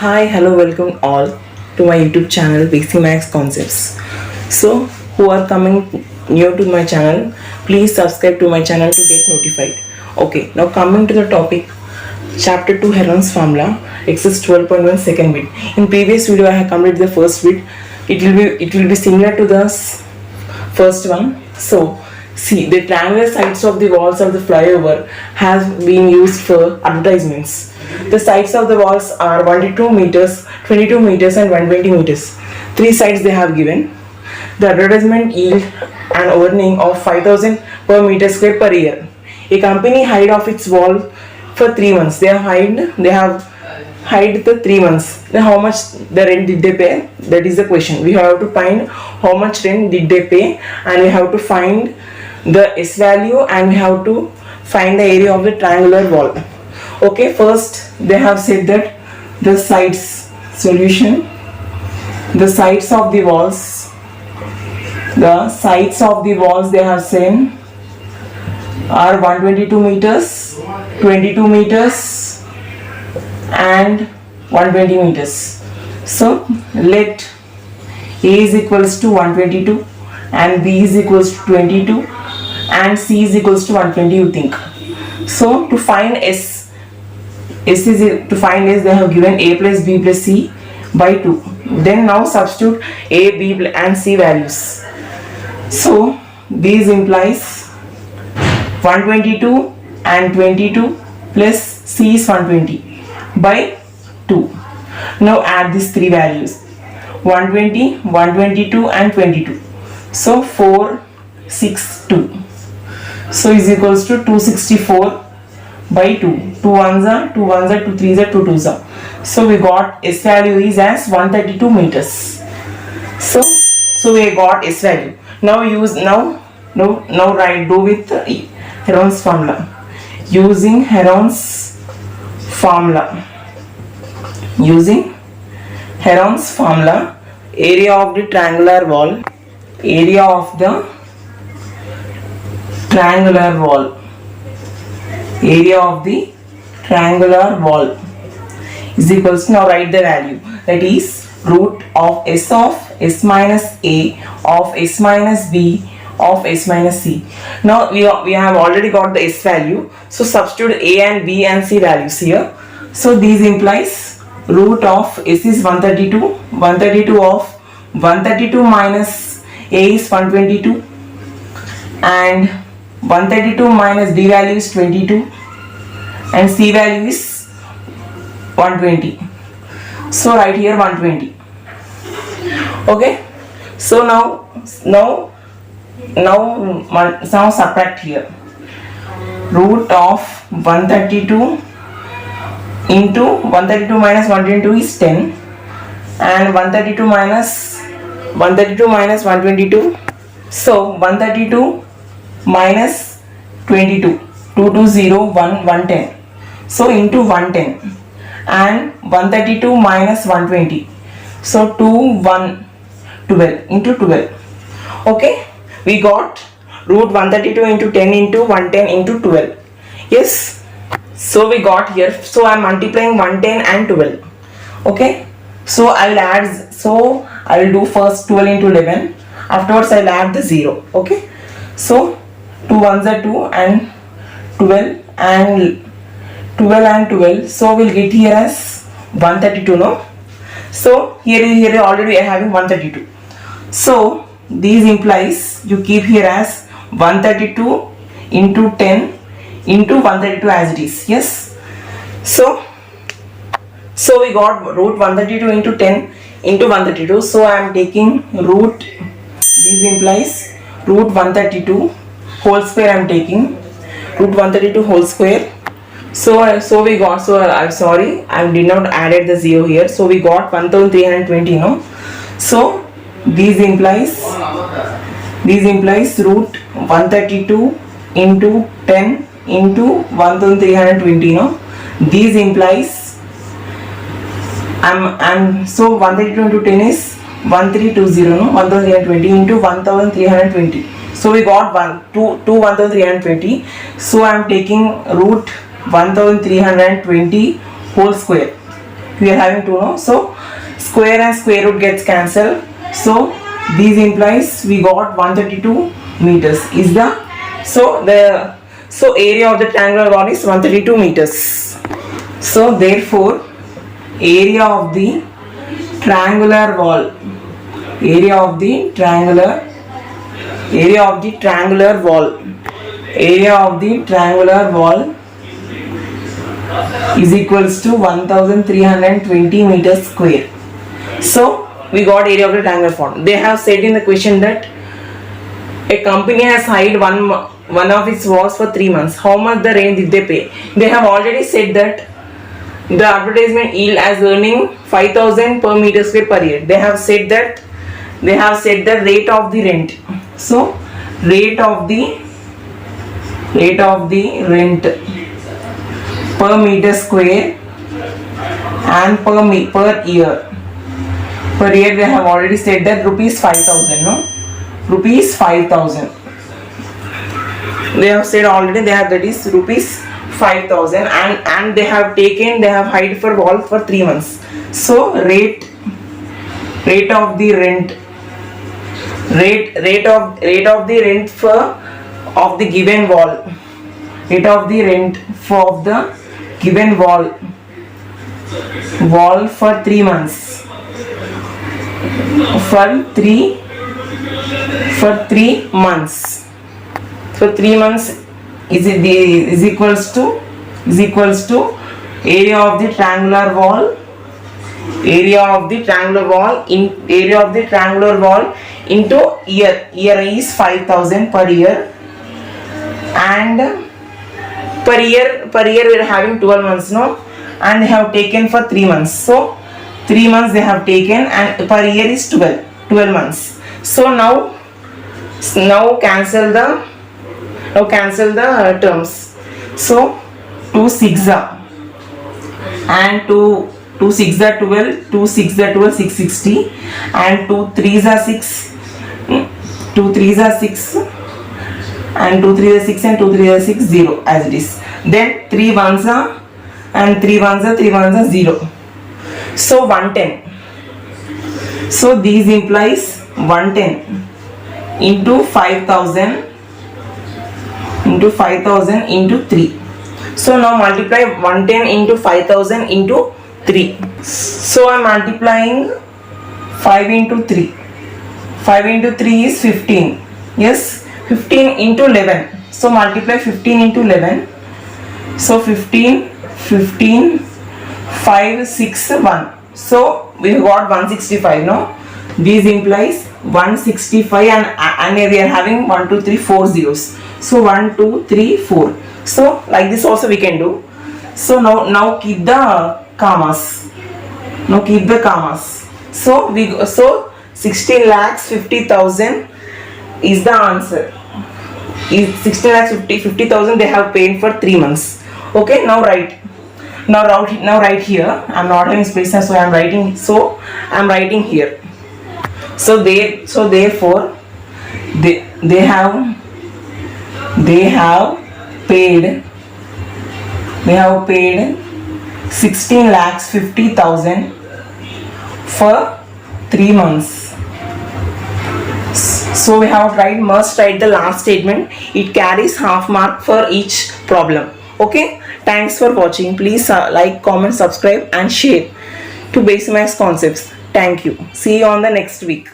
Hi, hello, welcome all to my YouTube channel Basic Max Concepts. So, who are coming new to my channel, please subscribe to my channel to get notified. Okay, now coming to the topic, Chapter 2 Heron's Formula, exercise 12.1 second bit. In previous video, I have completed the first bit. It will be similar to the first one. So, see, the triangular sides of the walls of the flyover has been used for advertisements. The sides of the walls are 122 meters, 22 meters and 120 meters. Three sides they have given. The advertisement yield an earning of 5,000 per meter square per year. A company hide off its wall for 3 months. They have hide the 3 months. Then how much the rent did they pay? That is the question. We have to find how much rent did they pay, and we have to find the S value, and we have to find the area of the triangular wall. Okay, first they have said that the sides solution, the sides of the walls they have seen are 122 meters, 22 meters and 120 meters. So let A is equals to 122 and B is equals to 22 and C is equals to 120, you think. So to find S they have given A plus B plus C by 2. Then now substitute A, B and C values. So these implies 122 and 22 plus C is 120 by 2. Now add these three values, 120, 122 and 22. So 462. So is equals to 264 by 2. 2 ones are 2 ones are 2 threes are 2 twos are. So we got S value is as 132 meters. So we got S value. Now do with Heron's formula. Using Heron's formula, area of the triangular wall is equals to, now write the value, that is root of S minus A of S minus B of S minus C. Now we have already got the S value, so substitute A and B and C values here. So these implies root of S is 132 of 132 minus A is 122 and 132 minus B value is 22 and C value is 120. So write here 120. Okay. So now subtract here. Root of 132 into 132 minus 122 is 10 and 132 minus 122. So 132 minus 22, 220 110. So into 110 and 132 minus 120. So 12 into 12. Okay, we got root 132 into 10 into 110 into 12. Yes, so we got here. So I am multiplying 110 and 12. Okay, so I will do first 12 into 11. Afterwards I will add the 0. Okay, so 2 ones are 2 and 12 and 12. So we'll get here as 132. No, so here already we are having 132. So these implies you keep here as 132 into 10 into 132 as it is. Yes, so we got root 132 into 10 into 132. So I am taking root, these implies root 132 whole square. I am taking root 132 whole square. So we got, I'm sorry, I did not added the 0 here. So we got 1320. No, so these implies root 132 into 10 into 1320. No, these implies so 132 into 10 is 1320. No, 1320 into 1320. So we got 1320. So I am taking root 1320 whole square. we are having 2, no? So square and square root gets cancelled. So these implies we got 132 meters is the area of the triangular wall is 132 meters. So therefore area of the triangular wall is equals to 1320 meters square. So we got area of the triangular wall. They have said in the question that a company has hired one of its walls for 3 months. How much the rent did they pay? They have already said that the advertisement yield as earning 5,000 per meter square per year. They have said the rate of the rent. So rate of the rent per meter square and per year. Per year they have already said that rupees 5,000, no? Rupees 5,000. They have said already that is rupees 5,000 and they have hired for wall for 3 months. So rate of the rent of the given wall. Rate of the rent for the given wall for 3 months. For 3 months. So 3 months is equals to area of the triangular wall into year. Year is 5,000 per year, and per year we are having 12 months, no? And they have taken for 3 months. So 3 months they have taken, and per year is 12 months. So now cancel the terms. So 2 6 and 2 6 are 12, 2 6 are 12, 660, and 2 3s are 6, 2 3s are 6, and 2 3s are 6, and 2 3s are 6, 0 as it is. Then 3 1s are, and 3 1s are 0. So 110. So these implies 110 into 5,000 into 3. So now multiply 110 into 5,000 into 3. So I am multiplying 5 into 3. 5 into 3 is 15. Yes, 15 into 11. So multiply 15 into 11. So 15, 5, 6, 1. So we got 165, no? These implies 165, and we are having 1 2 3 4 zeros. So 1 2 3 4. So like this also we can do. So now keep the commas. So 16,50,000 is the answer. Is 16,50,000 they have paid for 3 months. Okay, now write. Now write here. I'm not having space, so I'm writing. So I'm writing here. So therefore they have paid 16,50,000 for 3 months. So we have must write the last statement. It carries half mark for each problem. Okay, thanks for watching. Please like, comment, subscribe and share to Basic Maths Concepts. Thank you. See you on the next week.